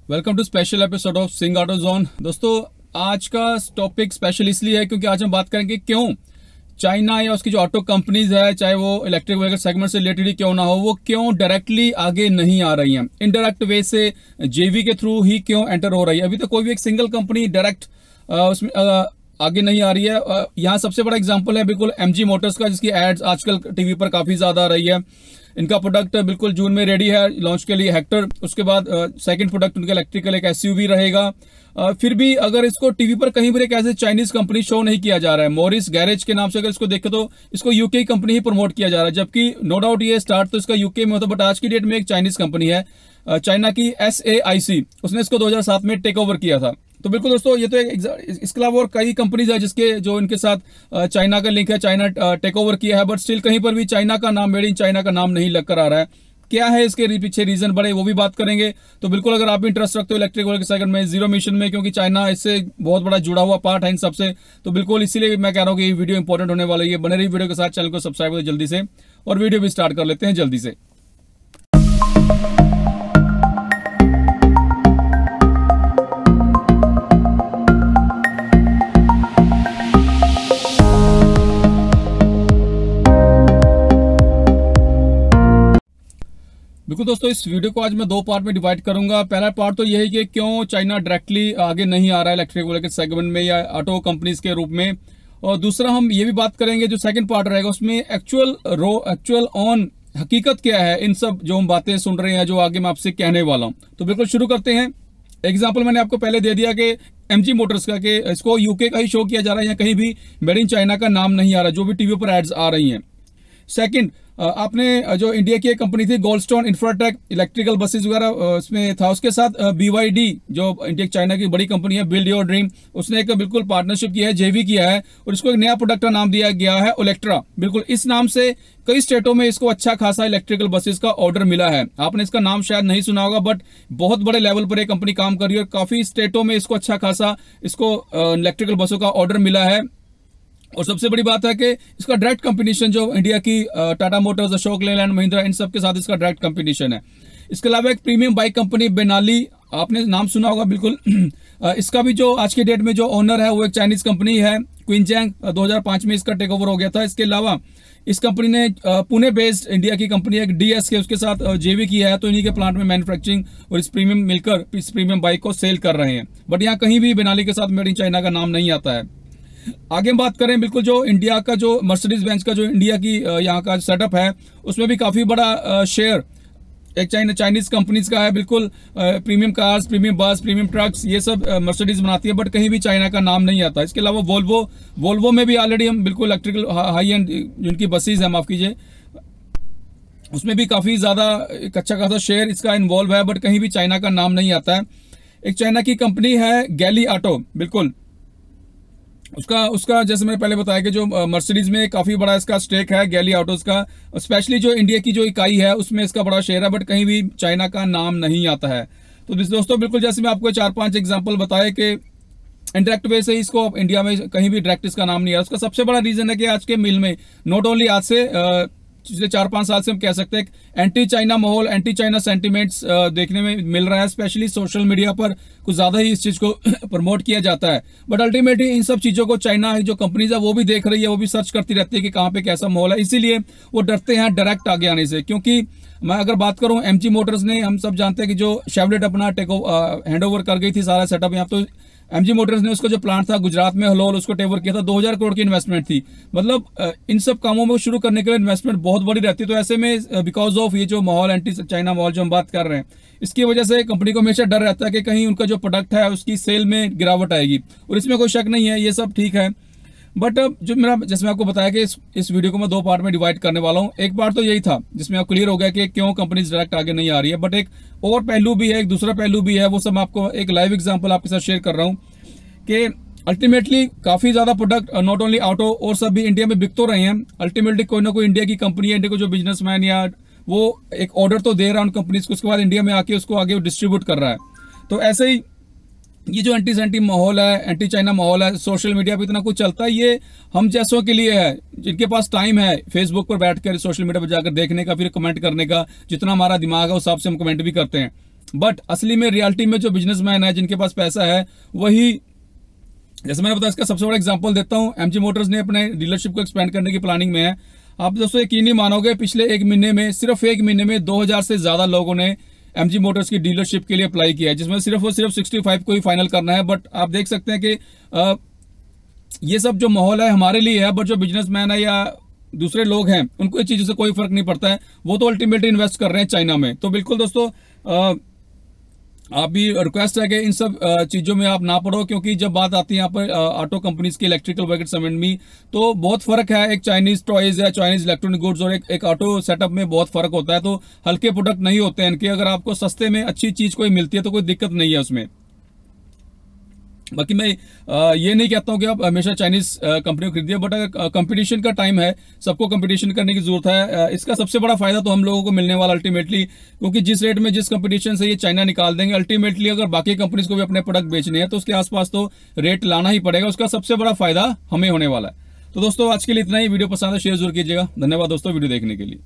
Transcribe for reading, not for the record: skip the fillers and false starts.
Welcome to special episode of Singh auto zone. दोस्तों, आज का टॉपिक स्पेशल इसलिए है क्योंकि आज हम बात करेंगे क्यों चाइना या उसकी जो ऑटो कंपनीज है, चाहे वो इलेक्ट्रिक व्हीकल सेगमेंट से रिलेटेड ही क्यों ना हो, वो क्यों डायरेक्टली आगे नहीं आ रही हैं, इनडायरेक्ट वे से जेवी के थ्रू ही क्यों एंटर हो रही है। अभी तो कोई भी एक सिंगल कंपनी डायरेक्ट उसमें आगे नहीं आ रही है। यहाँ सबसे बड़ा एग्जांपल है बिल्कुल एमजी मोटर्स का, जिसकी एड्स आजकल टीवी पर काफी ज्यादा आ रही है। इनका प्रोडक्ट बिल्कुल जून में रेडी है लॉन्च के लिए, हेक्टर। उसके बाद सेकंड प्रोडक्ट उनका इलेक्ट्रिकल एक एसयूवी रहेगा। फिर भी अगर इसको टीवी पर कहीं भी एक ऐसे चाइनीज कंपनी शो नहीं किया जा रहा है, मॉरिस गैरेज के नाम से अगर इसको देखें तो इसको यूके कंपनी ही प्रमोट किया जा रहा है, जबकि नो डाउट ये स्टार्ट तो इसका यूके में होता, बट आज की डेट में एक चाइनीज कंपनी है चाइना की SAIC, उसने इसको 2007 में टेक ओवर किया था। तो बिल्कुल दोस्तों, ये तो इसके अलावा और कई कंपनीज है जिसके जो इनके साथ चाइना का लिंक है, चाइना टेक ओवर किया है, बट स्टिल कहीं पर भी चाइना का नाम, मेड इन चाइना का नाम नहीं लगकर आ रहा है। क्या है इसके पीछे रीजन बड़े, वो भी बात करेंगे। तो बिल्कुल अगर आप भी इंटरेस्ट रखते हो इलेक्ट्रिक व्हीकल सेगमेंट में, जीरो मिशन में, क्योंकि चाइना इससे बहुत बड़ा जुड़ा हुआ पार्ट है इन सबसे, तो बिल्कुल इसीलिए मैं कह रहा हूँ कि ये वीडियो इंपॉर्टेंट होने वाला है। ये बने रही वीडियो के साथ, चैनल को सब्सक्राइब करो जल्दी से, और वीडियो भी स्टार्ट कर लेते हैं जल्दी से। बिल्कुल दोस्तों, इस वीडियो को आज मैं दो पार्ट में डिवाइड करूंगा। पहला पार्ट तो यह है कि क्यों चाइना डायरेक्टली आगे नहीं आ रहा है इलेक्ट्रिक व्हीकल सेगमेंट में या ऑटो कंपनीज के रूप में, और दूसरा हम ये भी बात करेंगे, जो सेकंड पार्ट रहेगा उसमें एक्चुअल ऑन हकीकत क्या है इन सब जो हम बातें सुन रहे हैं, जो आगे मैं आपसे कहने वाला हूं। तो बिल्कुल शुरू करते हैं। एग्जाम्पल मैंने आपको पहले दे दिया कि एमजी मोटर्स का, कि इसको यूके का ही शो किया जा रहा है, या कहीं भी मेड इन चाइना का नाम नहीं आ रहा जो भी टीवी पर एड्स आ रही हैं। सेकंड, आपने जो इंडिया की एक कंपनी थी गोल्डस्टोन इंफ्राटेक, इलेक्ट्रिकल बसेस वगैरह उसमें था, उसके साथ BYD जो इंडिया चाइना की बड़ी कंपनी है, बिल्ड योर ड्रीम, उसने एक बिल्कुल पार्टनरशिप किया है, जेवी किया है, और इसको एक नया प्रोडक्ट का नाम दिया गया है ओलेक्ट्रा। बिल्कुल इस नाम से कई स्टेटों में इसको अच्छा खासा इलेक्ट्रिकल बसेस का ऑर्डर मिला है। आपने इसका नाम शायद नहीं सुना होगा, बट बहुत बड़े लेवल पर ये कंपनी काम कर रही है, और काफी स्टेटों में इसको अच्छा खासा इसको इलेक्ट्रिकल बसों का ऑर्डर मिला है। और सबसे बड़ी बात है कि इसका डायरेक्ट कंपटीशन जो इंडिया की टाटा मोटर्स, अशोक लेलैंड, महिंद्रा, इन सब के साथ इसका डायरेक्ट कंपटीशन है। इसके अलावा एक प्रीमियम बाइक कंपनी बेनाली, आपने नाम सुना होगा बिल्कुल। इसका भी जो आज के डेट में जो ओनर है वो एक चाइनीज कंपनी है, क्विंजैंग। 2005 में इसका टेक ओवर हो गया था। इसके अलावा इस कंपनी ने पुणे बेस्ड इंडिया की कंपनी है DSK, उसके साथ जेवी किया है, तो इन्हीं के प्लांट में मैन्युफैक्चरिंग और इस प्रीमियम मिलकर इस प्रीमियम बाइक को सेल कर रहे हैं। बट यहाँ कहीं भी बेनाली के साथ मेड इन चाइना का नाम नहीं आता है। आगे हम बात करें, बिल्कुल जो इंडिया का जो मर्सिडीज बेंज का जो इंडिया की यहाँ का सेटअप है, उसमें भी काफी बड़ा शेयर एक चाइनीज कंपनीज का है। बिल्कुल प्रीमियम कार्स, प्रीमियम बस, प्रीमियम ट्रक्स, ये सब मर्सिडीज बनाती है, बट कहीं भी चाइना का नाम नहीं आता। इसके अलावा वोल्वो में भी ऑलरेडी हम बिल्कुल इलेक्ट्रिकल हाई एंड जिनकी बसेज है, माफ कीजिए, उसमें भी काफी ज्यादा एक अच्छा खासा शेयर इसका इन्वॉल्व है, बट कहीं भी चाइना का नाम नहीं आता है। एक चाइना की कंपनी है गैली ऑटो, बिल्कुल उसका जैसे मैंने पहले बताया कि जो मर्सिडीज में काफी बड़ा इसका स्टेक है गैली ऑटोज का, स्पेशली जो इंडिया की जो इकाई है उसमें इसका बड़ा शेयर है, बट कहीं भी चाइना का नाम नहीं आता है। तो दोस्तों, बिल्कुल जैसे मैं आपको 4-5 एग्जांपल बताया कि इनडायरेक्ट वे से इसको इंडिया में कहीं भी डायरेक्ट इसका नाम नहीं आ रहा। उसका सबसे बड़ा रीजन है कि आज के मिल में नॉट ओनली आज से पिछले 4-5 साल से हम कह सकते हैं एंटी चाइना माहौल, एंटी चाइना सेंटिमेंट्स देखने में मिल रहा है। स्पेशली सोशल मीडिया पर कुछ ज्यादा ही इस चीज को प्रमोट किया जाता है, बट अल्टीमेटली इन सब चीजों को चाइना जो कंपनीज है वो भी देख रही है, वो भी सर्च करती रहती है कि कहाँ पे कैसा माहौल है, इसीलिए वो डरते हैं डायरेक्ट आगे आने से। क्योंकि मैं अगर बात करूं, एमजी मोटर्स ने, हम सब जानते हैं कि जो शेवलेट अपना हैंड ओवर कर गई थी सारा सेटअप यहाँ, तो एमजी मोटर्स ने उसका जो प्लांट था गुजरात में हलोल, उसको टेक ओवर किया था। 2000 करोड़ की इन्वेस्टमेंट थी। मतलब इन सब कामों में शुरू करने के लिए इन्वेस्टमेंट बहुत बड़ी रहती है। तो ऐसे में बिकॉज ऑफ ये जो माहौल, एंटी चाइना माहौल जो हम बात कर रहे हैं, इसकी वजह से कंपनी को हमेशा डर रहता है कि कहीं उनका जो प्रोडक्ट है उसकी सेल में गिरावट आएगी, और इसमें कोई शक नहीं है, ये सब ठीक है। बट जो मेरा, जैसे मैं आपको बताया कि इस वीडियो को मैं दो पार्ट में डिवाइड करने वाला हूं। एक पार्ट तो यही था जिसमें आप क्लियर हो गया कि क्यों कंपनीज डायरेक्ट आगे नहीं आ रही है, बट एक और पहलू भी है, एक दूसरा पहलू भी है, वो सब मैं आपको एक लाइव एग्जांपल आपके साथ शेयर कर रहा हूं कि अल्टीमेटली काफी ज्यादा प्रोडक्ट नॉट ओनली ऑटो और सब भी इंडिया में बिक तो रहे हैं। अल्टीमेटली कोई ना कोई इंडिया की कंपनी है, इंडिया को जो बिजनेसमैन या वो एक ऑर्डर तो दे रहा है उन कंपनीज को, उसके बाद इंडिया में आके उसको आगे डिस्ट्रीब्यूट कर रहा है। तो ऐसे ही ये जो एंटी माहौल है, एंटी चाइना माहौल है, सोशल मीडिया पे इतना कुछ चलता है, ये हम जैसों के लिए है जिनके पास टाइम है फेसबुक पर बैठकर सोशल मीडिया पर जाकर देखने का, फिर कमेंट करने का। जितना हमारा दिमाग है उस हिसाब से हम कमेंट भी करते हैं। बट असली में रियलिटी में जो बिजनेसमैन है, जिनके पास पैसा है, वही, जैसे मैंने बताया, इसका सबसे बड़ा एग्जांपल देता हूं। एमजी मोटर्स ने अपने डीलरशिप को एक्सपेंड करने की प्लानिंग में है। आप दोस्तों यकीन नहीं मानोगे, पिछले एक महीने में, सिर्फ एक महीने में 2000 से ज्यादा लोगों ने एमजी मोटर्स की डीलरशिप के लिए अप्लाई किया है, जिसमें सिर्फ और सिर्फ 65 को ही फाइनल करना है। बट आप देख सकते हैं कि ये सब जो माहौल है हमारे लिए है, बट जो बिजनेसमैन है या दूसरे लोग हैं, उनको इस चीजों से कोई फर्क नहीं पड़ता है। वो तो अल्टीमेटली इन्वेस्ट कर रहे हैं चाइना में। तो बिल्कुल दोस्तों, आप भी रिक्वेस्ट है कि इन सब चीजों में आप ना पढ़ो, क्योंकि जब बात आती है यहाँ पर ऑटो कंपनीज की इलेक्ट्रिकल व्हीकल सेगमेंट में, तो बहुत फर्क है। एक चाइनीज टॉयज या चाइनीज इलेक्ट्रॉनिक गुड्स और एक ऑटो सेटअप में बहुत फर्क होता है। तो हल्के प्रोडक्ट नहीं होते हैं इनके। अगर आपको सस्ते में अच्छी चीज कोई मिलती है तो कोई दिक्कत नहीं है उसमें। बाकी मैं ये नहीं कहता हूं कि आप हमेशा चाइनीज कंपनी को खरीदिए, बट अगर कंपटीशन का टाइम है, सबको कंपटीशन करने की जरूरत है। इसका सबसे बड़ा फायदा तो हम लोगों को मिलने वाला अल्टीमेटली, क्योंकि जिस रेट में, जिस कंपटीशन से ये चाइना निकाल देंगे, अल्टीमेटली अगर बाकी कंपनीज को भी अपने प्रोडक्ट बेचने हैं तो उसके आसपास तो रेट लाना ही पड़ेगा। उसका सबसे बड़ा फायदा हमें होने वाला है। तो दोस्तों आज के लिए इतना ही। वीडियो पसंद है शेयर जरूर कीजिएगा। धन्यवाद दोस्तों वीडियो देखने के लिए।